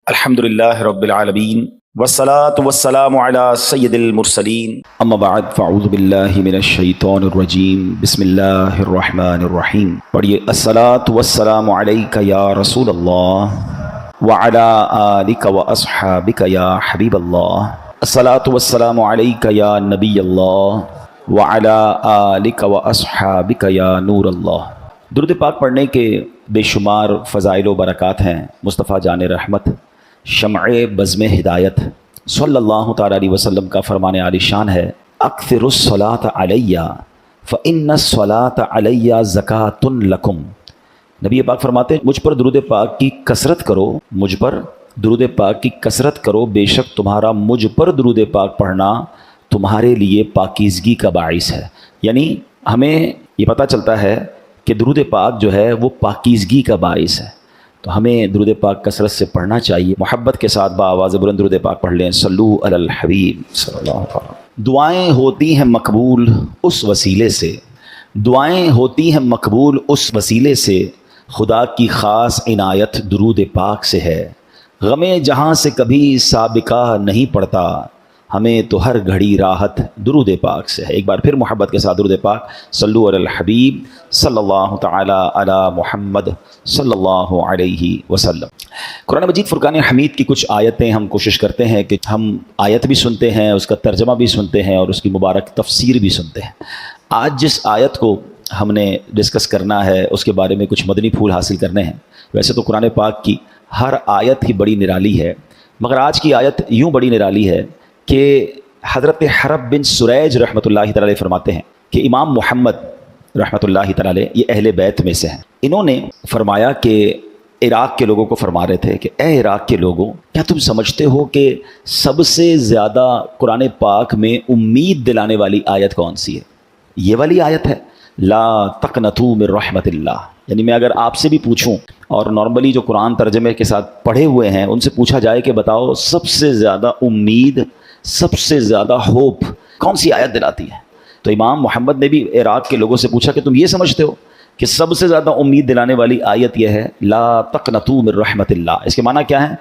الحمدللہ رب العالمین والصلاة والسلام علی سید المرسلین اما بعد فاعوذ باللہ من الشیطان الرجیم بسم اللہ الرحمن الرحیم. پڑھیے الصلاة والسلام علیک یا رسول اللہ وعلی آلک واصحابک یا حبیب اللہ. الصلاة والسلام علیک یا نبی اللہ وعلی آلک واصحابک یا نور اللہ. درود پاک پڑھنے کے بے شمار فضائل و برکات ہیں. مصطفیٰ جان رحمت شمع بزم ہدایت صلی اللہ تعالیٰ علیہ وسلم کا فرمان عالی شان ہے، اکثر الصلاۃ علیہ فإن الصلاۃ علیہ زکاۃ لکم. نبی پاک فرماتے ہیں مجھ پر درود پاک کی کثرت کرو، مجھ پر درود پاک کی کثرت کرو، بے شک تمہارا مجھ پر درود پاک پڑھنا تمہارے لیے پاکیزگی کا باعث ہے. یعنی ہمیں یہ پتہ چلتا ہے کہ درود پاک جو ہے وہ پاکیزگی کا باعث ہے، تو ہمیں درود پاک کثرت سے پڑھنا چاہیے. محبت کے ساتھ آواز بلند درود پاک پڑھ لیں. صلو علی الحبیب صلی اللہ علیہ وسلم. دعائیں ہوتی ہیں مقبول اس وسیلے سے، دعائیں ہوتی ہیں مقبول اس وسیلے سے، خدا کی خاص عنایت درود پاک سے ہے. غم جہاں سے کبھی سابقہ نہیں پڑتا، ہمیں تو ہر گھڑی راحت درود پاک سے ہے. ایک بار پھر محبت کے ساتھ درود پاک. صلو علی الحبیب صلی اللہ تعالی علی محمد صلی اللہ علیہ وسلم. قرآن مجید فرقان حمید کی کچھ آیتیں ہم کوشش کرتے ہیں کہ ہم آیت بھی سنتے ہیں، اس کا ترجمہ بھی سنتے ہیں اور اس کی مبارک تفسیر بھی سنتے ہیں. آج جس آیت کو ہم نے ڈسکس کرنا ہے اس کے بارے میں کچھ مدنی پھول حاصل کرنے ہیں. ویسے تو قرآن پاک کی ہر آیت ہی بڑی نرالی ہے، مگر آج کی آیت یوں بڑی نرالی ہے کہ حضرت حرب بن سریج رحمۃ اللہ تعالی فرماتے ہیں کہ امام محمد رحمۃ اللہ تعالی یہ اہل بیت میں سے ہیں. انہوں نے فرمایا کہ عراق کے لوگوں کو فرما رہے تھے کہ اے عراق کے لوگوں، کیا تم سمجھتے ہو کہ سب سے زیادہ قرآن پاک میں امید دلانے والی آیت کون سی ہے؟ یہ والی آیت ہے، لا تقنطوا من رحمت اللہ. یعنی میں اگر آپ سے بھی پوچھوں اور نارملی جو قرآن ترجمے کے ساتھ پڑھے ہوئے ہیں ان سے پوچھا جائے کہ بتاؤ سب سے زیادہ امید، سب سے زیادہ ہوپ کون سی آیت دلاتی ہے، تو امام محمد نے بھی عراق کے لوگوں سے پوچھا کہ تم یہ سمجھتے ہو کہ سب سے زیادہ امید دلانے والی آیت یہ ہے لا تقنطوا من رحمت اللہ. اس کے معنی کیا ہے؟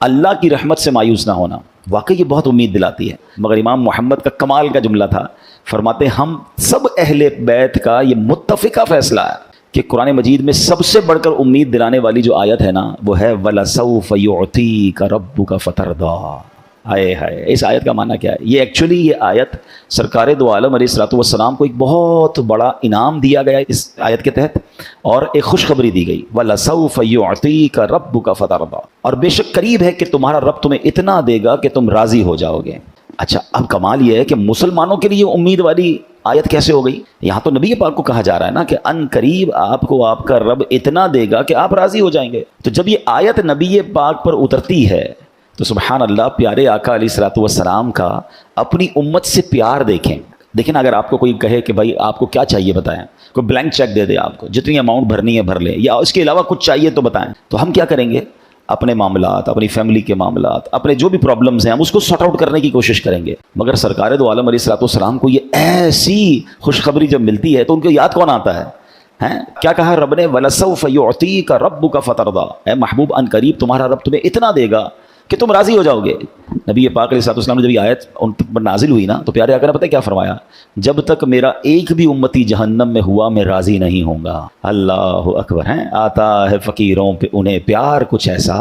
اللہ کی رحمت سے مایوس نہ ہونا. واقعی یہ بہت امید دلاتی ہے. مگر امام محمد کا کمال کا جملہ تھا، فرماتے ہم سب اہل بیت کا یہ متفقہ فیصلہ ہے کہ قرآن مجید میں سب سے بڑھ کر امید دلانے والی جو آیت ہے نا وہ ہے وَلَسَوْفَ يُعْطِيكَ رَبُّكَ فَتَرْضَىٰ. ہائے ہائے، اس آیت کا معنی کیا ہے؟ یہ ایکچولی یہ آیت سرکار دو عالم علیہ الصلوۃ والسلام کو ایک بہت بڑا انعام دیا گیا اس آیت کے تحت، اور ایک خوشخبری دی گئی وَلَسَوْفَ يُعْطِيكَ رَبُّكَ فَتَرْضَىٰ. اور بے شک قریب ہے کہ تمہارا رب تمہیں اتنا دے گا کہ تم راضی ہو جاؤ گے. اچھا، اب کمال یہ ہے کہ مسلمانوں کے لیے امید والی آیت کیسے ہو گئی؟ یہاں تو نبی پاک کو کہا جا رہا ہے نا کہ ان قریب آپ کو آپ کا رب اتنا دے گا کہ آپ راضی ہو جائیں گے. تو جب یہ آیت نبی پاک پر اترتی ہے تو سبحان اللہ، پیارے آقا علیہ الصلوۃ والسلام کا اپنی امت سے پیار دیکھیں. دیکھیں نا، اگر آپ کو کوئی کہے کہ بھائی آپ کو کیا چاہیے بتائیں، کوئی بلینک چیک دے دے آپ کو، جتنی اماؤنٹ بھرنی ہے بھر لیں، یا اس کے علاوہ کچھ چاہیے تو بتائیں، تو ہم کیا کریں گے؟ اپنے معاملات، اپنی فیملی کے معاملات، اپنے جو بھی پرابلمز ہیں ہم اس کو سارٹ آؤٹ کرنے کی کوشش کریں گے. مگر سرکار دو عالم علیہ الصلوۃ والسلام کو یہ ایسی خوشخبری جب ملتی ہے تو ان کو یاد کون آتا ہے؟ کیا کہا رب نے؟ وَلَسَوْفَ يُعْطِيكَ رَبُّكَ فَتَرْضَىٰ. اے محبوب، ان قریب تمہارا رب تمہیں اتنا دے گا کہ تم راضی ہو جاؤ گے. نبی پاک علیہ الصلوۃ والسلام نے جب یہ آیت ان پر نازل ہوئی نا تو پیارے آقا نے پتہ کیا فرمایا؟ جب تک میرا ایک بھی امتی جہنم میں ہوا میں راضی نہیں ہوں گا. اللہ اکبر. آتا ہے فقیروں پہ انہیں پیار کچھ ایسا،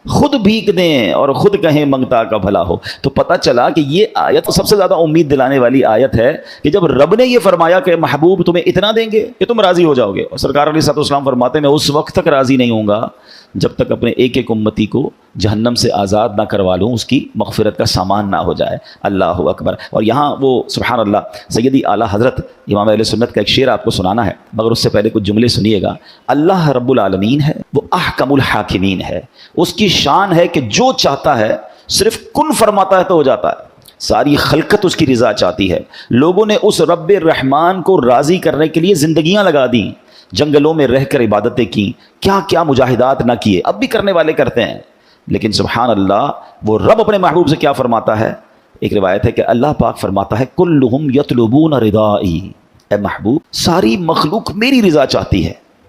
خود بھیک دیں اور خود کہیں منگتا کا بھلا ہو. تو پتہ چلا کہ یہ آیت سب سے زیادہ امید دلانے والی آیت ہے کہ جب رب نے یہ فرمایا کہ محبوب تمہیں اتنا دیں گے کہ تم راضی ہو جاؤ گے. اور سرکار علیہ الصلوۃ والسلام فرماتے ہیں میں اس وقت تک راضی نہیں ہوں گا جب تک اپنے ایک ایک امتی کو جہنم سے آزاد نہ کروا لوں، اس کی مغفرت کا سامان نہ ہو جائے. اللہ اکبر. اور یہاں وہ سبحان اللہ سیدی اعلیٰ حضرت امام اہل سنت کا ایک شعر آپ کو سنانا ہے، مگر اس سے پہلے کچھ جملے سنیے گا. اللہ رب العالمین ہے، وہ احکم الحاکمین ہے. اس کی شان ہے کہ جو چاہتا ہے صرف کن فرماتا ہے تو ہو جاتا ہے. ساری خلقت اس کی رضا چاہتی ہے. لوگوں نے اس رب الرحمان کو راضی کرنے کے لیے زندگیاں لگا دیں، جنگلوں میں رہ کر عبادتیں کی، کیا کیا مجاہدات نہ کیے، اب بھی کرنے والے کرتے ہیں. لیکن سبحان اللہ وہ رب اپنے محبوب سے کیا فرماتا ہے؟ ایک روایت ہے کہ اللہ پاک فرماتا ہے کلہم یطلبون رضائی. اے محبوب، ساری مخلوق میری رضا چاہتی ہے.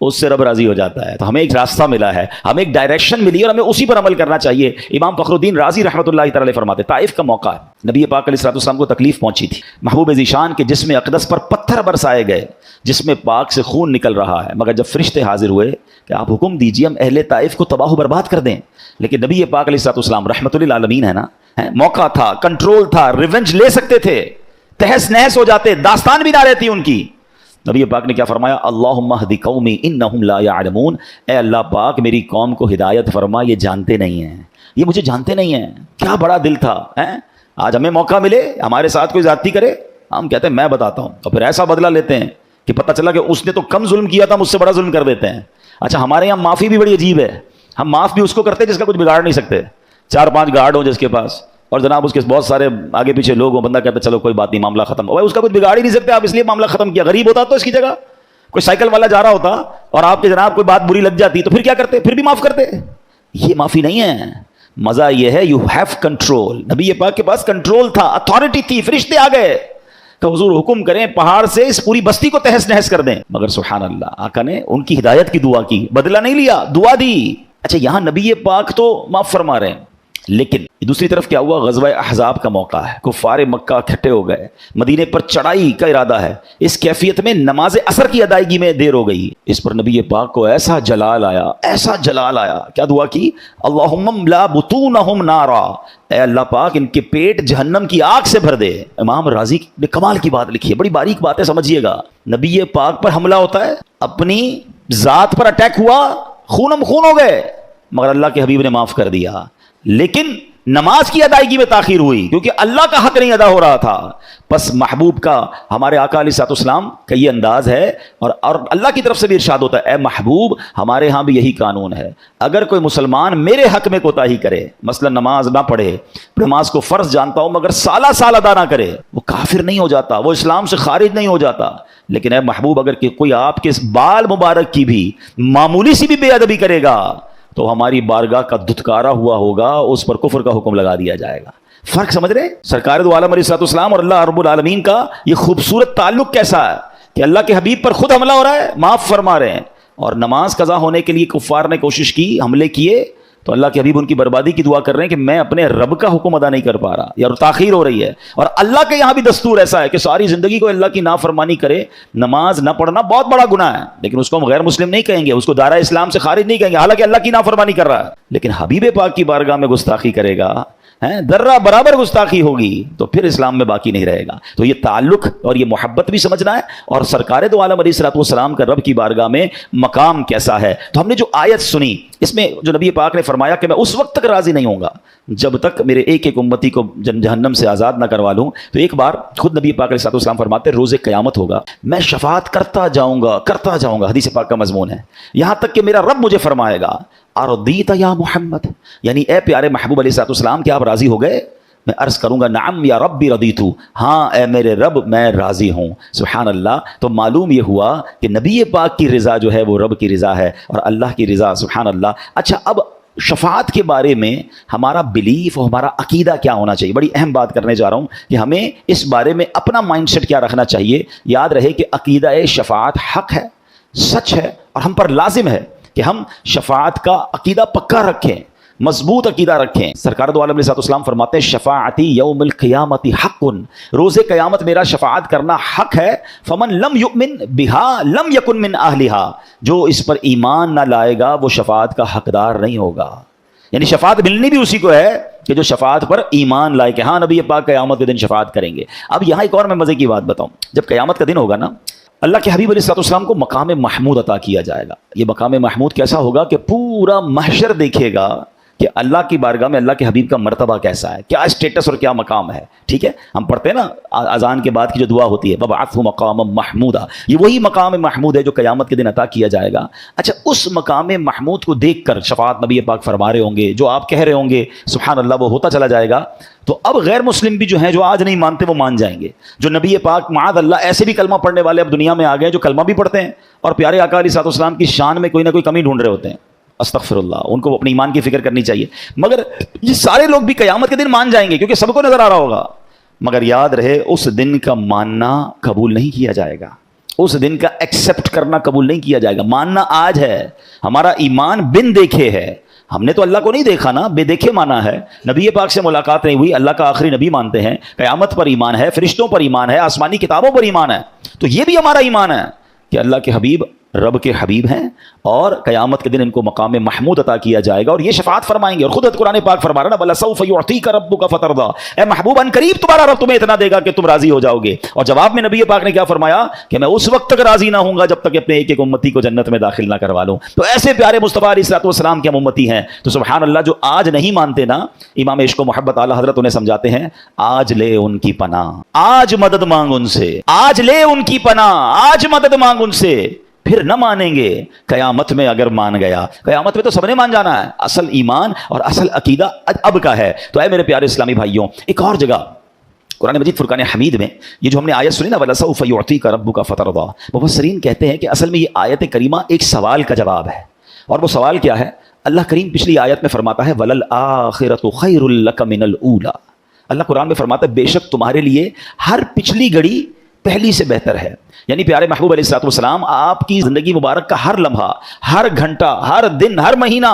اس سے رب راضی ہو جاتا ہے. تو ہمیں ایک راستہ ملا ہے, ہمیں ایک ڈائریکشن ملی اور ہمیں اسی پر عمل کرنا چاہیے. امام فخر الدین رازی رحمۃ اللہ تعالی فرماتے طائف کا موقع ہے, نبی پاک علیہ الصلوۃ والسلام کو تکلیف پہنچی تھی, محبوب ذیشان کے جسم اقدس پر پتھر برسائے گئے, جسم پاک سے خون نکل رہا ہے, مگر جب فرشتے حاضر ہوئے کہ آپ حکم دیجیے ہم اہل طائف کو تباہ و برباد کر دیں, لیکن نبی پاک علیہ الصلوۃ والسلام رحمۃ للعالمین ہے نا, موقع تھا, کنٹرول تھا, ریونج لے سکتے تھے, تہس نہس ہو جاتے, داستان بھی نہ رہتی ان کی. نبی پاک نے کیا فرمایا, اللہم اہد قومی انہم لا یعلمون, اے اللہ پاک میری قوم کو ہدایت فرما, یہ جانتے نہیں ہیں, یہ مجھے جانتے نہیں ہیں. کیا بڑا دل تھا. آج ہمیں موقع ملے ہمارے ساتھ کوئی زیادتی کرے, ہم کہتے ہیں میں بتاتا ہوں, اور پھر ایسا بدلہ لیتے ہیں کہ پتہ چلا کہ اس نے تو کم ظلم کیا تھا, مجھ سے بڑا ظلم کر دیتے ہیں. اچھا ہمارے یہاں معافی بھی بڑی عجیب ہے, ہم معاف بھی اس کو کرتے ہیں جس کا کچھ بگاڑ نہیں سکتے. 4-5 گارڈ ہوں جس کے پاس, اور جناب اس کے بہت سارے آگے پیچھے لوگ ہوں, بندہ کہتا ہے چلو کوئی بات نہیں معاملہ ختم, اس کا کچھ بگاڑ ہی نہیں سکتے آپ, اس لیے معاملہ ختم کیا. غریب ہوتا تو اس کی جگہ کوئی سائیکل والا جا رہا ہوتا اور آپ کے جناب کوئی بات بری لگ جاتی تو پھر کیا کرتے, پھر بھی معاف کرتے. یہ معافی نہیں ہے, مزہ یہ ہے یو ہیو کنٹرول. نبی پاک کے پاس کنٹرول تھا, اتھارٹی تھی, فرشتے آ گئے کہ حضور حکم کریں پہاڑ سے اس پوری بستی کو تہس نہس کر دیں. مگر سبحان اللہ, آقا نے ان کی ہدایت کی دعا کی, بدلہ نہیں لیا, دعا دی. اچھا یہاں نبی پاک تو معاف فرما رہے ہیں, لیکن دوسری طرف کیا ہوا, غزوہ احزاب کا موقع ہے, کفار مکہ اکٹھے ہو گئے, مدینے پر چڑھائی کا ارادہ ہے. اس کیفیت میں نماز عصر کی ادائیگی میں دیر ہو گئی. اس پر نبی پاک کو ایسا جلال آیا, ایسا جلال آیا, کیا دعا کی, اللہم املا بطونہم نارا, اے اللہ پاک ان کے پیٹ جہنم کی آگ سے بھر دے. امام رازی نے کمال کی بات لکھی ہے, بڑی باریک بات ہے, سمجھیے گا. نبی پاک پر حملہ ہوتا ہے, اپنی ذات پر اٹیک ہوا, خونم خون ہو گئے, مگر اللہ کے حبیب نے معاف کر دیا. لیکن نماز کی ادائیگی میں تاخیر ہوئی کیونکہ اللہ کا حق نہیں ادا ہو رہا تھا. بس محبوب کا, ہمارے آقا علیہ الصلوۃ والسلام کا یہ انداز ہے, اور اللہ کی طرف سے بھی ارشاد ہوتا ہے, اے محبوب ہمارے ہاں بھی یہی قانون ہے, اگر کوئی مسلمان میرے حق میں کوتاہی کرے, مثلا نماز نہ پڑھے, نماز کو فرض جانتا ہوں مگر سالہ سال ادا نہ کرے, وہ کافر نہیں ہو جاتا, وہ اسلام سے خارج نہیں ہو جاتا. لیکن اے محبوب اگر کوئی آپ کے بال مبارک کی بھی معمولی سی بھی بے ادبی کرے گا تو ہماری بارگاہ کا دھتکارا ہوا ہوگا, اس پر کفر کا حکم لگا دیا جائے گا. فرق سمجھ رہے ہیں؟ سرکار دو عالم علیہ الصلوۃ والسلام اور اللہ رب العالمین کا یہ خوبصورت تعلق کیسا ہے کہ اللہ کے حبیب پر خود حملہ ہو رہا ہے, معاف فرما رہے ہیں, اور نماز قضا ہونے کے لیے کفار نے کوشش کی, حملے کیے, تو اللہ کے حبیب ان کی بربادی کی دعا کر رہے ہیں کہ میں اپنے رب کا حکم ادا نہیں کر پا رہا, یا تاخیر ہو رہی ہے. اور اللہ کے یہاں بھی دستور ایسا ہے کہ ساری زندگی کو اللہ کی نافرمانی کرے, نماز نہ پڑھنا بہت بڑا گناہ ہے, لیکن اس کو ہم غیر مسلم نہیں کہیں گے, اس کو دائرہ اسلام سے خارج نہیں کہیں گے, حالانکہ اللہ کی نافرمانی کر رہا ہے. لیکن حبیب پاک کی بارگاہ میں گستاخی کرے گا, ذرہ برابر گستاخی ہوگی, تو پھر اسلام میں باقی نہیں رہے گا. تو یہ تعلق اور یہ محبت بھی سمجھنا ہے, اور سرکار دو عالم علیہ الصلوۃ والسلام کا رب کی بارگاہ میں مقام کیسا ہے. تو ہم نے جو آیت سنی, اس میں جو نبی پاک نے فرمایا کہ میں اس وقت تک راضی نہیں ہوں گا جب تک میرے ایک ایک امتی کو جہنم سے آزاد نہ کروا لوں. تو ایک بار خود نبی پاک علیہ الصلوۃ والسلام فرماتے روز قیامت ہوگا, میں شفاعت کرتا جاؤں گا, حدیث پاک کا مضمون ہے, یہاں تک کہ میرا رب مجھے فرمائے گا ارضیت یا محمد, یعنی اے پیارے محبوب علیہ الصلوۃ والسلام کیا آپ راضی ہو گئے؟ میں عرض کروں گا نعم یا ربی رضیت, ہاں اے میرے رب میں راضی ہوں. سبحان اللہ. تو معلوم یہ ہوا کہ نبی پاک کی رضا جو ہے وہ رب کی رضا ہے, اور اللہ کی رضا. سبحان اللہ. اچھا اب شفاعت کے بارے میں ہمارا بلیف اور ہمارا عقیدہ کیا ہونا چاہیے, بڑی اہم بات کرنے جا رہا ہوں کہ ہمیں اس بارے میں اپنا مائنڈ سیٹ کیا رکھنا چاہیے. یاد رہے کہ عقیدہ شفاعت حق ہے, سچ ہے, اور ہم پر لازم ہے کہ ہم شفاعت کا عقیدہ پکا رکھیں, مضبوط عقیدہ رکھیں. سرکار دو عالم علیہ الصلوۃ والسلام فرماتے ہیں شفاعتی یوم القیامت حق, روز قیامت میرا شفاعت کرنا حق ہے. فمن لم یؤمن بها لم یکن من اہلها, جو اس پر ایمان نہ لائے گا وہ شفاعت کا حقدار نہیں ہوگا. یعنی شفاعت ملنی بھی اسی کو ہے کہ جو شفاعت پر ایمان لائے کہ ہاں نبی پاک قیامت کے دن شفاعت کریں گے. اب یہاں ایک اور میں مزے کی بات بتاؤں, جب قیامت کا دن ہوگا نا, اللہ کے حبیب علیہ الصلوۃ والسلام کو مقام محمود عطا کیا جائے گا. یہ مقام محمود کیسا ہوگا کہ پورا محشر دیکھے گا کہ اللہ کی بارگاہ میں اللہ کے حبیب کا مرتبہ کیسا ہے, کیا اسٹیٹس اور کیا مقام ہے. ٹھیک ہے, ہم پڑھتے ہیں نا اذان کے بعد کی جو دعا ہوتی ہے وَبَعَثْهُ مَقَامًا مَحْمُودًا, یہ وہی مقام محمود ہے جو قیامت کے دن عطا کیا جائے گا. اچھا اس مقام محمود کو دیکھ کر شفاعت نبی پاک فرما رہے ہوں گے, جو آپ کہہ رہے ہوں گے سبحان اللہ وہ ہوتا چلا جائے گا. تو اب غیر مسلم بھی جو ہیں, جو آج نہیں مانتے وہ مان جائیں گے. جو نبی پاک معاذ اللہ ایسے بھی کلمہ پڑھنے والے اب دنیا میں آ گئے جو کلمہ بھی پڑھتے ہیں اور پیارے آقا علیہ الصلوۃ والسلام کی شان میں کوئی نہ کوئی کمی ڈھونڈ رہے ہوتے ہیں, استغفر اللہ, ان کو اپنے ایمان کی فکر کرنی چاہیے. مگر یہ سارے لوگ بھی قیامت کے دن مان جائیں گے کیونکہ سب کو نظر آ رہا ہوگا. مگر یاد رہے اس دن کا ماننا قبول نہیں کیا جائے گا. اس دن کا ایکسپٹ کرنا قبول نہیں کیا جائے گا. ماننا آج ہے. ہمارا ایمان بن دیکھے ہے. ہم نے تو اللہ کو نہیں دیکھا نا, بے دیکھے مانا ہے. نبی پاک سے ملاقات نہیں ہوئی, اللہ کا آخری نبی مانتے ہیں. قیامت پر ایمان ہے, فرشتوں پر ایمان ہے, آسمانی کتابوں پر ایمان ہے. تو یہ بھی ہمارا ایمان ہے کہ اللہ کے حبیب رب کے حبیب ہیں اور قیامت کے دن ان کو مقام محمود عطا کیا جائے گا اور یہ شفاعت فرمائیں گے. اور خود قرآن پاک فرما رہا نا وَلَسَوْفَ يُعْطِيكَ رَبُّكَ فَتَرْضَىٰ, اے محبوب ان قریب تمہارا رب تمہیں اتنا دے گا کہ تم راضی ہو جاؤ گے. اور جواب میں نبی پاک نے کیا فرمایا کہ میں اس وقت تک راضی نہ ہوں گا جب تک اپنے ایک ایک امتی کو جنت میں داخل نہ کروا لوں. تو ایسے پیارے مصطفیٰ علیہ الصلوۃ والسلام کے ہم امتی ہیں. تو سبحان اللہ, جو آج نہیں مانتے نا, امام عشق و محبت اعلیٰ حضرت انہیں سمجھاتے ہیں, آج لے ان کی پناہ, آج مدد مانگ ان سے, آج لے ان کی پناہ, آج مدد مانگ ان سے, پھر نہ مانیں گے قیامت میں. اگر مان گیا قیامت میں تو سب نے مان جانا ہے. اصل ایمان اور اصل عقیدہ اب کا ہے. تو اے میرے پیارے اسلامی بھائیوں, ایک اور جگہ قرآن مجید فرقان حمید میں یہ جو ہم نے آیت سنی نا وَلَسَوْفَ يُعْطِيكَ رَبُّكَ فَتَرْضَىٰ, مفسرین کہتے ہیں کہ اصل میں یہ آیت کریمہ ایک سوال کا جواب ہے. اور وہ سوال کیا ہے؟ اللہ کریم پچھلی آیت میں فرماتا ہے وَلَلْآخِرَةُ خَيْرٌ لَكَ مِنَ الْأُولَىٰ. اللہ قرآن میں فرماتا ہے بے شک تمہارے لیے ہر پچھلی گھڑی پہلی سے بہتر ہے. یعنی پیارے محبوب علیہ الصلوۃ والسلام, آپ کی زندگی مبارک کا ہر لمحہ, ہر گھنٹہ, ہر دن, ہر مہینہ,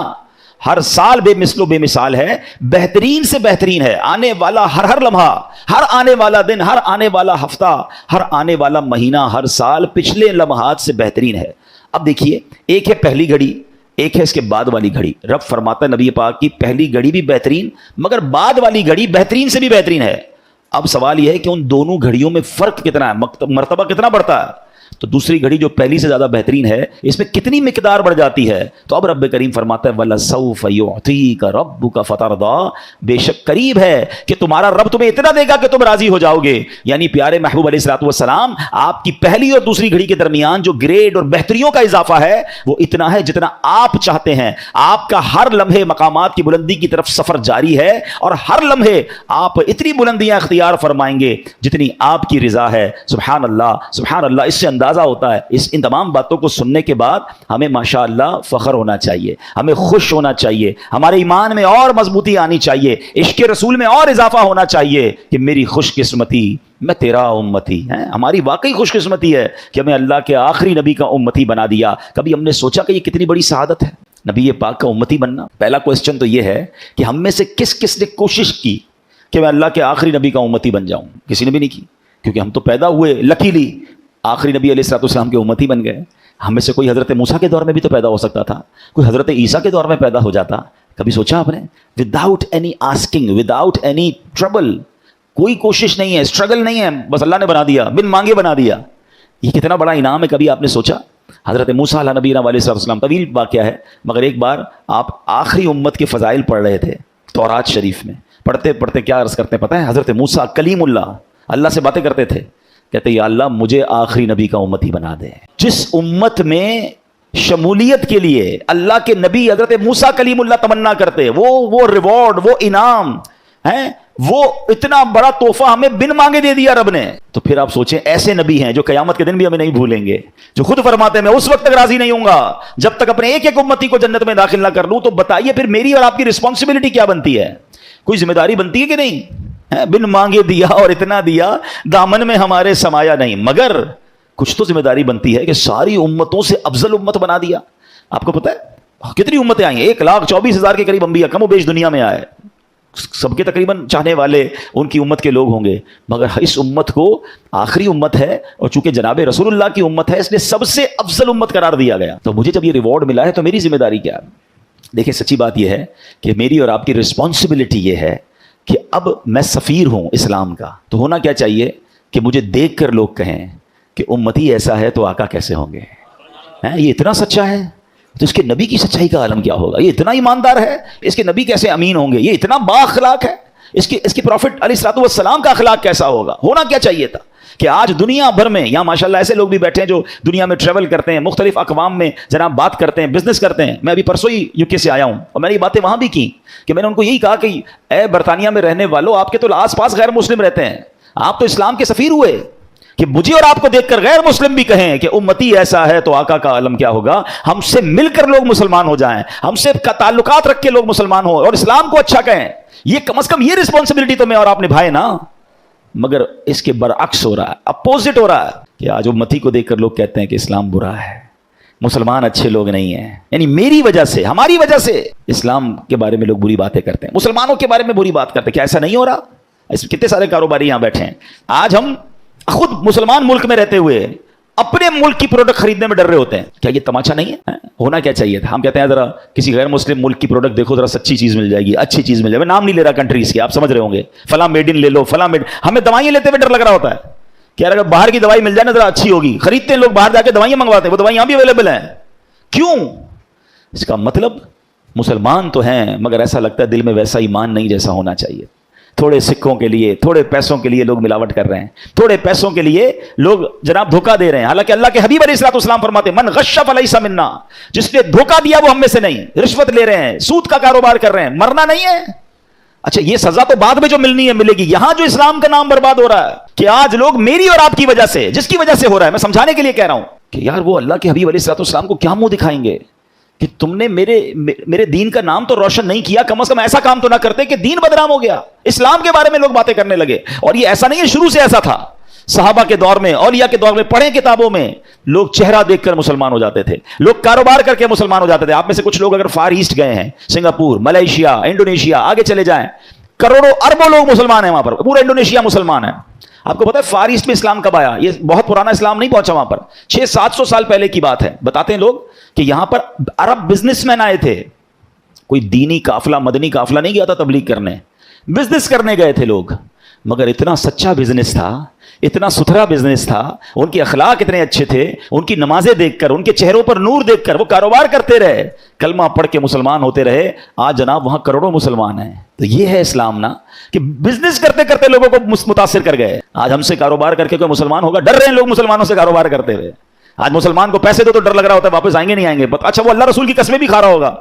ہر سال بے مثل و بے مثال ہے, بہترین سے بہترین ہے. آنے والا ہر لمحہ, ہر آنے والا دن, ہر آنے والا ہفتہ, ہر آنے والا مہینہ, ہر سال پچھلے لمحات سے بہترین ہے. اب دیکھیے, ایک ہے پہلی گھڑی, ایک ہے اس کے بعد والی گھڑی. رب فرماتا ہے نبی پاک کی پہلی گھڑی بھی بہترین, مگر بعد والی گھڑی بہترین سے بھی بہترین ہے. اب سوال یہ ہے کہ ان دونوں گھڑیوں میں فرق کتنا ہے, مرتبہ کتنا بڑھتا ہے؟ تو دوسری گھڑی جو پہلی سے زیادہ بہترین ہے, اس میں کتنی مقدار بڑھ جاتی ہے؟ تو اب رب کریم فرماتا ہے وَلَسَوْفَ يُعْطِيكَ رَبُّكَ فَتَرْضَىٰ, بے شک قریب ہے کہ تمہارا رب تمہیں اتنا دے گا کہ تم راضی ہو جاؤ گے. یعنی پیارے محبوب علیہ الصلوۃ والسلام, آپ کی پہلی اور دوسری گھڑی کے درمیان جو گریڈ اور بہتریوں کا اضافہ ہے وہ اتنا ہے جتنا آپ چاہتے ہیں. آپ کا ہر لمحے مقامات کی بلندی کی طرف سفر جاری ہے اور ہر لمحے آپ اتنی بلندیاں اختیار فرمائیں گے جتنی آپ کی رضا ہے. سبحان اللہ, سبحان اللہ. اس سے اندازہ ہوتا ہے, ان تمام باتوں کو سننے کے بعد ہمیں ماشاءاللہ فخر ہونا چاہیے, ہمیں خوش ہونا چاہیے, ہمارے ایمان میں اور مضبوطی آنی چاہیے, عشق رسول میں اور اضافہ ہونا چاہیے کہ میری خوش قسمتی, میں تیرا امتی ہے. ہماری واقعی خوش قسمتی ہے کہ ہمیں اللہ کے آخری نبی کا امتی بنا دیا. کبھی ہم نے سوچا کہ یہ کتنی بڑی سعادت ہے نبی پاک کا امتی بننا؟ پہلا کوسچن تو یہ ہے کہ ہم میں سے کس کس نے کوشش کی کہ میں اللہ کے آخری نبی کا امتی بن جاؤں؟ کسی نے بھی نہیں کی, کیونکہ ہم تو پیدا ہوئے لکیلی آخری نبی علیہ الصلوۃ والسلام کے امتی بن گئے. ہم میں سے کوئی حضرت موسیٰ کے دور میں بھی تو پیدا ہو سکتا تھا, کوئی حضرت عیسیٰ کے دور میں پیدا ہو جاتا. کبھی سوچا آپ نے؟ Without any asking, without any trouble, کوئی کوشش نہیں ہے, اسٹرگل نہیں ہے, بس اللہ نے بنا دیا, بن مانگے بنا دیا. یہ کتنا بڑا انعام ہے, کبھی آپ نے سوچا؟ حضرت موسیٰ علیہ نبینا علیہ الصلوۃ والسلام, طویل واقعہ ہے, مگر ایک بار آپ آخری امت کے فضائل پڑھ رہے تھے تورات شریف میں, پڑھتے پڑھتے کیا عرض کرتے ہیں پتہ ہے؟ حضرت موسیٰ کلیم اللہ سے باتیں کرتے تھے, کہتے یا اللہ مجھے آخری نبی کا امتی بنا دے. جس امت میں شمولیت کے لیے اللہ کے نبی حضرت موسیٰ کلیم اللہ تمنا کرتے, وہ ریوارڈ, وہ انعام ہے, وہ اتنا بڑا تحفہ ہمیں بن مانگے دے دیا رب نے. تو پھر آپ سوچیں, ایسے نبی ہیں جو قیامت کے دن بھی ہمیں نہیں بھولیں گے, جو خود فرماتے ہیں میں اس وقت تک راضی نہیں ہوں گا جب تک اپنے ایک ایک امتی کو جنت میں داخل نہ کر لوں. تو بتائیے پھر میری اور آپ کی رسپانسبلٹی کیا بنتی ہے؟ کوئی ذمہ داری بنتی ہے کہ نہیں؟ بن مانگے دیا اور اتنا دیا, دامن میں ہمارے سمایا نہیں, مگر کچھ تو ذمہ داری بنتی ہے کہ ساری امتوں سے افضل امت بنا دیا. آپ کو پتہ ہے کتنی امتیں آئی ہیں؟ 1,24,000 کے قریب انبیاء کم و بیش دنیا میں آئے, سب کے تقریباً چاہنے والے ان کی امت کے لوگ ہوں گے, مگر اس امت کو آخری امت ہے اور چونکہ جناب رسول اللہ کی امت ہے اس لیے سب سے افضل امت قرار دیا گیا. تو مجھے جب یہ ریوارڈ ملا ہے تو میری ذمہ داری کیا ہے؟ دیکھیں سچی بات یہ ہے کہ میری اور آپ کی رسپانسبلٹی یہ ہے کہ اب میں سفیر ہوں اسلام کا, تو ہونا کیا چاہیے کہ مجھے دیکھ کر لوگ کہیں کہ امتی ایسا ہے تو آقا کیسے ہوں گے, یہ اتنا سچا ہے تو اس کے نبی کی سچائی کا عالم کیا ہوگا, یہ اتنا ایماندار ہے اس کے نبی کیسے امین ہوں گے, یہ اتنا با اخلاق ہے اس کے پروفٹ علیہ الصلوۃ والسلام کا اخلاق کیسا ہوگا. ہونا کیا چاہیے تھا کہ آج دنیا بھر میں, یہاں ماشاءاللہ ایسے لوگ بھی بیٹھے ہیں جو دنیا میں ٹریول کرتے ہیں, مختلف اقوام میں جناب بات کرتے ہیں, بزنس کرتے ہیں. میں ابھی پرسوں ہی UK سے آیا ہوں اور میں نے یہ باتیں وہاں بھی کی کہ میں نے ان کو یہی کہا کہ اے برطانیہ میں رہنے والوں, آپ کے تو آس پاس غیر مسلم رہتے ہیں, آپ تو اسلام کے سفیر ہوئے, کہ مجھے اور آپ کو دیکھ کر غیر مسلم بھی کہیں کہ امتی ایسا ہے تو آقا کا عالم کیا ہوگا. ہم سے مل کر لوگ مسلمان ہو جائیں, ہم سے تعلقات رکھ کے لوگ مسلمان ہوں اور اسلام کو اچھا کہیں. یہ کم از کم یہ رسپانسبلٹی تو میں اور آپ نبھائے نا, مگر اس کے برعکس ہو رہا ہے, اپوزٹ ہو رہا ہے. کہ آج امتی کو دیکھ کر لوگ کہتے ہیں کہ اسلام برا ہے, مسلمان اچھے لوگ نہیں ہیں. یعنی میری وجہ سے, ہماری وجہ سے اسلام کے بارے میں لوگ بری باتیں کرتے ہیں, مسلمانوں کے بارے میں بری بات کرتے ہیں. کیا ایسا نہیں ہو رہا؟ کتنے سارے کاروباری یہاں بیٹھے ہیں, آج ہم خود مسلمان ملک میں رہتے ہوئے اپنے ملک کی پروڈکٹ خریدنے میں ڈر رہے ہوتے ہیں. کیا یہ تماشا نہیں ہے؟ ہونا کیا چاہیے تھا؟ ہم کہتے ہیں ذرا کسی غیر مسلم ملک کی پروڈکٹ دیکھو, ذرا سچی چیز مل جائے گی, اچھی چیز مل جائے گی. میں نام نہیں لے رہا کنٹریز کے, آپ سمجھ رہے ہوں گے, فلاں میڈ ان لے لو, فلاں میڈ. ہمیں دوائیں لیتے ہوئے ڈر لگ رہا ہوتا ہے کہ یار اگر باہر کی دوائی مل جائے نا ذرا اچھی ہوگی. خریدتے ہیں لوگ, باہر جا کے دوائیاں منگواتے ہیں, وہ دوائیں یہاں بھی اویلیبل ہیں. کیوں؟ اس کا مطلب مسلمان تو ہیں مگر ایسا لگتا ہے دل میں ویسا ایمان نہیں جیسا ہونا چاہیے. تھوڑے سکوں کے لیے, تھوڑے پیسوں کے لیے لوگ ملاوٹ کر رہے ہیں, تھوڑے پیسوں کے لیے لوگ جناب دھوکہ دے رہے ہیں. حالانکہ اللہ کے حبیب علیہ الصلوۃ والسلام فرماتے ہیں من غش فلیس منا, جس نے دھوکہ دیا وہ ہم میں سے نہیں. رشوت لے رہے ہیں, سود کا کاروبار کر رہے ہیں, مرنا نہیں ہے. اچھا یہ سزا تو بعد میں جو ملنی ہے ملے گی. یہاں جو اسلام کا نام برباد ہو رہا ہے کہ آج لوگ میری اور آپ کی وجہ سے, جس کی وجہ سے ہو رہا ہے, میں سمجھانے کے لیے کہہ رہا ہوں کہ یار وہ اللہ کے حبیب علیہ الصلوۃ والسلام کو کیا منہ دکھائیں گے کہ تم نے میرے دین کا نام تو روشن نہیں کیا, کم از کم ایسا کام تو نہ کرتے کہ دین بدنام ہو گیا. اسلام کے بارے میں لوگ باتیں کرنے لگے. اور یہ ایسا نہیں ہے, شروع سے ایسا تھا. صحابہ کے دور میں, اولیاء کے دور میں, پڑھیں کتابوں میں, لوگ چہرہ دیکھ کر مسلمان ہو جاتے تھے, لوگ کاروبار کر کے مسلمان ہو جاتے تھے. آپ میں سے کچھ لوگ اگر فار ایسٹ گئے ہیں, سنگاپور, ملیشیا, انڈونیشیا, آگے چلے جائیں, کروڑوں اربوں لوگ مسلمان ہیں وہاں پر. پورا انڈونیشیا مسلمان ہے. آپ کو پتا ہے فار ایسٹ میں اسلام کب آیا؟ یہ بہت پرانا اسلام نہیں پہنچا وہاں پر, 600-700 سال پہلے کی بات ہے. بتاتے ہیں لوگ کہ یہاں پر عرب بزنس مین آئے تھے. کوئی دینی قافلہ, مدنی قافلہ نہیں گیا تھا تبلیغ کرنے, بزنس کرنے گئے تھے لوگ. مگر اتنا سچا بزنس تھا, اتنا ستھرا بزنس تھا, ان کے اخلاق اتنے اچھے تھے, ان کی نمازیں دیکھ کر, ان کے چہروں پر نور دیکھ کر وہ کاروبار کرتے رہے, کلمہ پڑھ کے مسلمان ہوتے رہے. آج جناب وہاں کروڑوں مسلمان ہیں. تو یہ ہے اسلام نا, کہ بزنس کرتے کرتے لوگوں کو متاثر کر گئے. آج ہم سے کاروبار کر کے کوئی مسلمان ہوگا؟ ڈر رہے ہیں لوگ مسلمانوں سے کاروبار کرتے ہوئے. آج مسلمان کو پیسے دو تو ڈر لگ رہا ہوتا ہے واپس آئیں گے نہیں آئیں گے. اچھا وہ اللہ رسول کی قسمیں بھی کھا رہا ہوگا.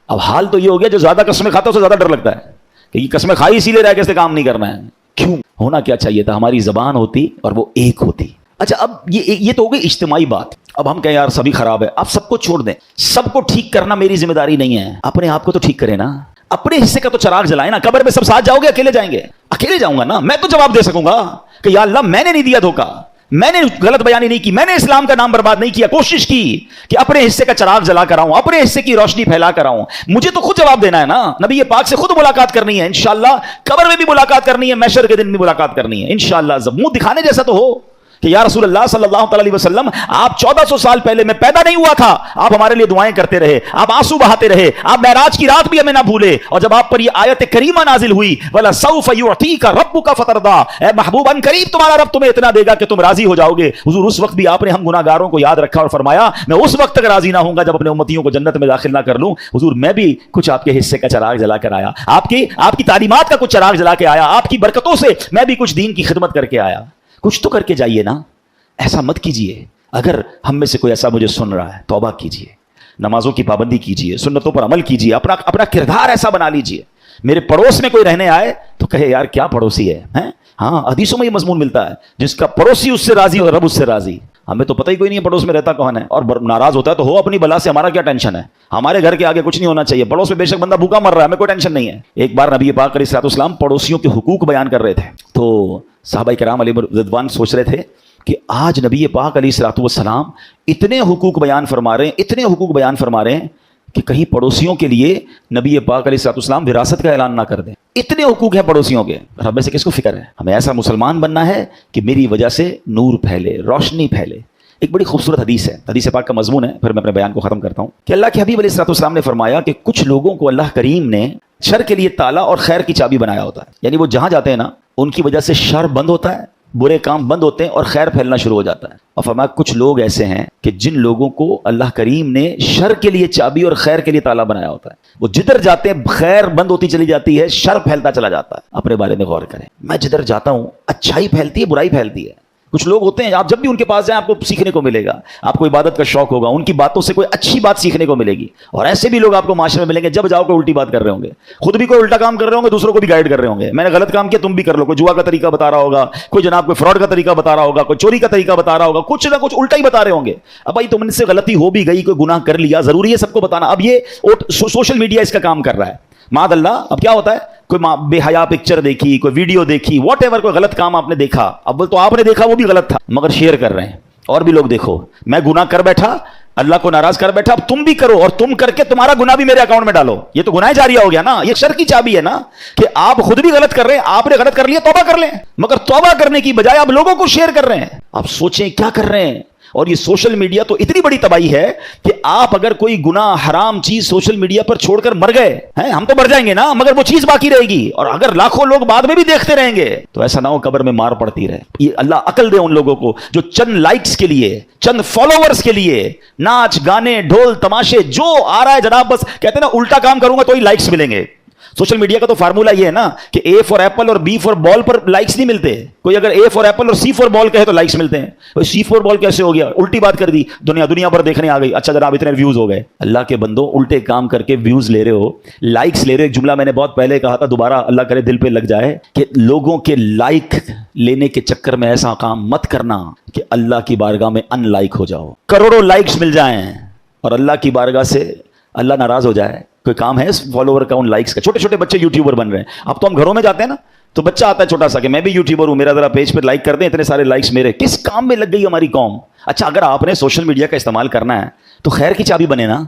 اب حال تو یہ ہو گیا جو زیادہ قسمیں کھاتا ہے اسے زیادہ ڈر لگتا ہے کہ یہ قسمیں کھائی اسی لیے رہ کے اس سے کام نہیں کرنا ہے. کیوں؟ ہونا کیا چاہیے تھا ہماری زبان ہوتی اور وہ ایک ہوتی. اچھا اب یہ تو ہو گئی اجتماعی بات. اب ہم کہیں یار سبھی خراب ہے, آپ سب کو چھوڑ دیں, سب کو ٹھیک کرنا میری ذمہ داری نہیں ہے. اپنے آپ کو تو ٹھیک کریں نا, اپنے حصے کا تو چراغ جلائیں نا. قبر میں سب ساتھ جاؤ گے, اکیلے جائیں گے؟ اکیلے جاؤں گا نا. میں تو جواب دے سکوں گا کہ یا اللہ میں نے نہیں دیا دھوکہ, میں نے غلط بیانی نہیں کی, میں نے اسلام کا نام برباد نہیں کیا, کوشش کی کہ اپنے حصے کا چراغ جلا کر آؤں, اپنے حصے کی روشنی پھیلا کر آؤں. مجھے تو خود جواب دینا ہے نا. نبی پاک سے خود ملاقات کرنی ہے انشاءاللہ, قبر میں بھی ملاقات کرنی ہے, محشر کے دن بھی ملاقات کرنی ہے انشاءاللہ. منہ دکھانے جیسا تو ہو کہ یا رسول اللہ صلی اللہ علیہ وسلم آپ 1400 سال پہلے میں پیدا نہیں ہوا تھا, آپ ہمارے لیے دعائیں کرتے رہے, آپ آنسو بہاتے رہے, آپ معراج کی رات بھی ہمیں نہ بھولے. اور جب آپ پر یہ آیت کریمہ نازل ہوئی وَلَسَوْفَ يُعْطِيكَ رَبُّكَ فَتَرْضَىٰ, اے محبوب ان قریب تمہارا رب تمہیں اتنا دے گا کہ تم راضی ہو جاؤ گے. حضور اس وقت بھی آپ نے ہم گناہ گاروں کو یاد رکھا اور فرمایا میں اس وقت تک راضی نہ ہوں گا جب اپنے امتیوں کو جنت میں داخل نہ کر لوں. حضور میں بھی کچھ آپ کے حصے کا چراغ جلا کر آیا, آپ کی تعلیمات کا کچھ چراغ جلا کے آیا, آپ کی برکتوں سے میں بھی کچھ دین کی خدمت کر کے آیا. کچھ تو کر کے جائیے نا. ایسا مت کیجئے. اگر ہم میں سے کوئی ایسا مجھے سن رہا ہے, توبہ کیجئے, نمازوں کی پابندی کیجئے, سنتوں پر عمل کیجئے, اپنا کردار ایسا بنا لیجئے. میرے پڑوس میں کوئی رہنے آئے تو کہے یار کیا پڑوسی ہے. ہاں حدیثوں میں یہ مضمون ملتا ہے, جس کا پڑوسی اس سے راضی اور رب اس سے راضی. ہمیں تو پتہ ہی کوئی نہیں ہے پڑوس میں رہتا کون ہے, اور ناراض ہوتا ہے تو ہو اپنی بلا سے, ہمارا کیا ٹینشن ہے. ہمارے گھر کے آگے کچھ نہیں ہونا چاہیے. پڑوس میں بے شک بندہ بھوکا مر رہا ہے, ہمیں کوئی ٹینشن نہیں ہے. ایک بار نبی پاک علیہ الصلوۃ والسلام پڑوسیوں کے حقوق بیان کر رہے تھے, تو صحابہ کرام علیہ رضوان سوچ رہے تھے کہ آج نبی پاک علیہ الصلوۃ والسلام اتنے حقوق بیان فرما رہے ہیں کہ کہیں پڑوسیوں کے لیے نبی پاک علیہ الصلوۃ والسلام وراثت کا اعلان نہ کر دیں. اتنے حقوق ہیں پڑوسیوں کے. رب میں سے کس کو فکر ہے؟ ہمیں ایسا مسلمان بننا ہے کہ میری وجہ سے نور پھیلے, روشنی پھیلے. ایک بڑی خوبصورت حدیث ہے, حدیث پاک کا مضمون ہے, پھر میں اپنے بیان کو ختم کرتا ہوں کہ اللہ کے حبیب علیہ الصلوۃ والسلام نے فرمایا کہ کچھ لوگوں کو اللہ کریم نے شر کے لیے تالا اور خیر کی چابی بنایا ہوتا ہے. یعنی وہ جہاں جاتے ہیں نا ان کی وجہ سے شر بند ہوتا ہے, برے کام بند ہوتے ہیں اور خیر پھیلنا شروع ہو جاتا ہے. اور فرمایا کچھ لوگ ایسے ہیں کہ جن لوگوں کو اللہ کریم نے شر کے لیے چابی اور خیر کے لیے تالا بنایا ہوتا ہے. وہ جدھر جاتے ہیں خیر بند ہوتی چلی جاتی ہے, شر پھیلتا چلا جاتا ہے. اپنے بارے میں غور کریں. میں جدھر جاتا ہوں اچھائی پھیلتی ہے, برائی پھیلتی ہے. کچھ لوگ ہوتے ہیں آپ جب بھی ان کے پاس جائیں آپ کو سیکھنے کو ملے گا, آپ کو عبادت کا شوق ہوگا, ان کی باتوں سے کوئی اچھی بات سیکھنے کو ملے گی. اور ایسے بھی لوگ آپ کو معاشرے میں ملیں گے جب جاؤ کوئی الٹی بات کر رہے ہوں گے, خود بھی کوئی الٹا کام کر رہے ہوں گے, دوسروں کو بھی گائیڈ کر رہے ہوں گے. میں نے غلط کام کیا تم بھی کر لو. کوئی جوا کا طریقہ بتا رہا ہوگا, کوئی جناب کوئی فراڈ کا طریقہ بتا رہا ہوگا, کوئی چوری کا طریقہ بتا رہا ہوگا, کچھ نہ کچھ الٹا ہی بتا رہے ہوں گے. اب بھائی تم سے غلطی ہو بھی گئی, کوئی گناہ کر لیا, ضروری ہے سب کو بتانا. اب یہ سوشل میڈیا اس کا کام کر رہا ہے. معاذ اللہ اب کیا ہوتا ہے, کوئی بے حیا پکچر دیکھی, کوئی ویڈیو دیکھی, واٹ ایور, کوئی غلط کام آپ نے دیکھا, اب تو آپ نے دیکھا وہ بھی غلط تھا مگر شیئر کر رہے ہیں, اور بھی لوگ دیکھو, میں گناہ کر بیٹھا, اللہ کو ناراض کر بیٹھا, اب تم بھی کرو, اور تم کر کے تمہارا گناہ بھی میرے اکاؤنٹ میں ڈالو. یہ تو گناہ جاریہ ہو گیا نا, یہ شر کی چابی ہے نا, کہ آپ خود بھی غلط کر رہے ہیں, آپ نے غلط کر لیا, توبہ کر لیں, مگر توبہ کرنے کی بجائے آپ لوگوں کو شیئر کر رہے ہیں. آپ سوچیں کیا کر رہے ہیں. اور یہ سوشل میڈیا تو اتنی بڑی تباہی ہے کہ آپ اگر کوئی گناہ حرام چیز سوشل میڈیا پر چھوڑ کر مر گئے ہیں, ہم تو مر جائیں گے نا, مگر وہ چیز باقی رہے گی, اور اگر لاکھوں لوگ بعد میں بھی دیکھتے رہیں گے تو ایسا نہ ہو قبر میں مار پڑتی رہے. یہ اللہ عقل دے ان لوگوں کو جو چند لائکس کے لیے, چند فالوورز کے لیے ناچ گانے ڈھول تماشے جو آ رہا ہے جناب, بس کہتے ہیں نا الٹا کام کروں گا تو ہی لائکس ملیں گے. سوشل میڈیا کا تو فارمولا یہ ہے نا کہ اے فار ایپل اور بی فار بال پر لائکس نہیں ملتے. کوئی اگر اے فار ایپل اور سی فار بال کہے تو لائکس ملتے ہیں. سی فار بال کیسے ہو گیا, الٹی بات کر دی, دنیا پر دیکھنے آ گئی, اچھا جناب اتنے ویوز ہو گئے. اللہ کے بندو الٹے کام کر کے ویوز لے رہے ہو, لائکس لے رہے ہو. ایک جملہ میں نے بہت پہلے کہا تھا, دوبارہ اللہ کرے دل پہ لگ جائے, کہ لوگوں کے لائک لینے کے چکر میں ایسا کام مت کرنا کہ اللہ کی بارگاہ میں ان لائک ہو جاؤ, کروڑوں لائکس مل جائیں اور اللہ کی بارگاہ سے اللہ ناراض ہو جائے. کوئی کام ہے اس فالوور کا, ان لائکس کا. چھوٹے چھوٹے بچے یوٹیوبر بن رہے ہیں. اب تو ہم گھروں میں جاتے ہیں نا تو بچہ آتا ہے چھوٹا سا کہ میں بھی یوٹیوبر ہوں, میرا ذرا پیج پہ لائک کر دیں, اتنے سارے لائکس میرے. کس کام میں لگ گئی ہماری قوم. اچھا اگر آپ نے سوشل میڈیا کا استعمال کرنا ہے تو خیر کی چابی بنے نا,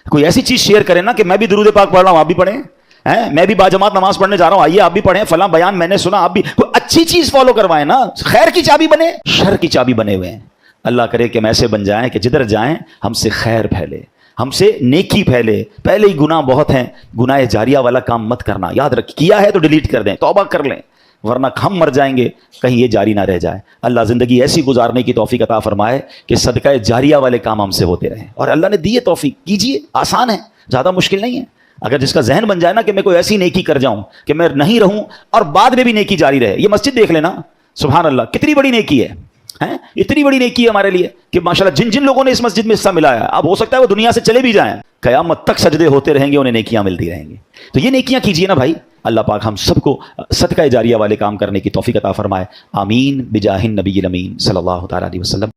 کوئی ایسی چیز شیئر کرے نا کہ میں بھی درود پاک پڑھ رہا ہوں آپ بھی پڑھیں, میں بھی باجماعت نماز پڑھنے جا رہا ہوں, آئیے آپ بھی پڑھیں, فلاں بیان میں نے سنا آپ بھی, کوئی اچھی چیز فالو کروائیں نا. خیر کی چابی بنے, شر کی چابی بنے ہوئے ہیں. اللہ کرے کہ ہم ایسے بن جائیں کہ جدھر جائیں ہم سے خیر پھیلے, ہم سے نیکی پھیلے. پہلے ہی گناہ بہت ہیں, گناہ جاریہ والا کام مت کرنا. یاد رکھ, کیا ہے تو ڈیلیٹ کر دیں, توبہ کر لیں, ورنہ ہم مر جائیں گے کہیں یہ جاری نہ رہ جائے. اللہ زندگی ایسی گزارنے کی توفیق عطا فرمائے کہ صدقہ جاریہ والے کام ہم سے ہوتے رہیں. اور اللہ نے دی ہے توفیق, کیجئے, آسان ہے, زیادہ مشکل نہیں ہے. اگر جس کا ذہن بن جائے نا کہ میں کوئی ایسی نیکی کر جاؤں کہ میں نہیں رہوں اور بعد میں بھی نیکی جاری رہے. یہ مسجد دیکھ لینا, سبحان اللہ کتنی بڑی نیکی ہے, اتنی بڑی نیکی ہے ہمارے لیے کہ ماشاءاللہ جن جن لوگوں نے اس مسجد میں حصہ ملایا, اب ہو سکتا ہے وہ دنیا سے چلے بھی جائیں, قیامت تک سجدے ہوتے رہیں گے, انہیں نیکیاں ملتی رہیں گی. تو یہ نیکیاں کیجئے نا بھائی. اللہ پاک ہم سب کو صدقہ جاریہ والے کام کرنے کی توفیق عطا فرمائے. آمین بجاہ النبی الامین صلی اللہ تعالی علیہ وسلم.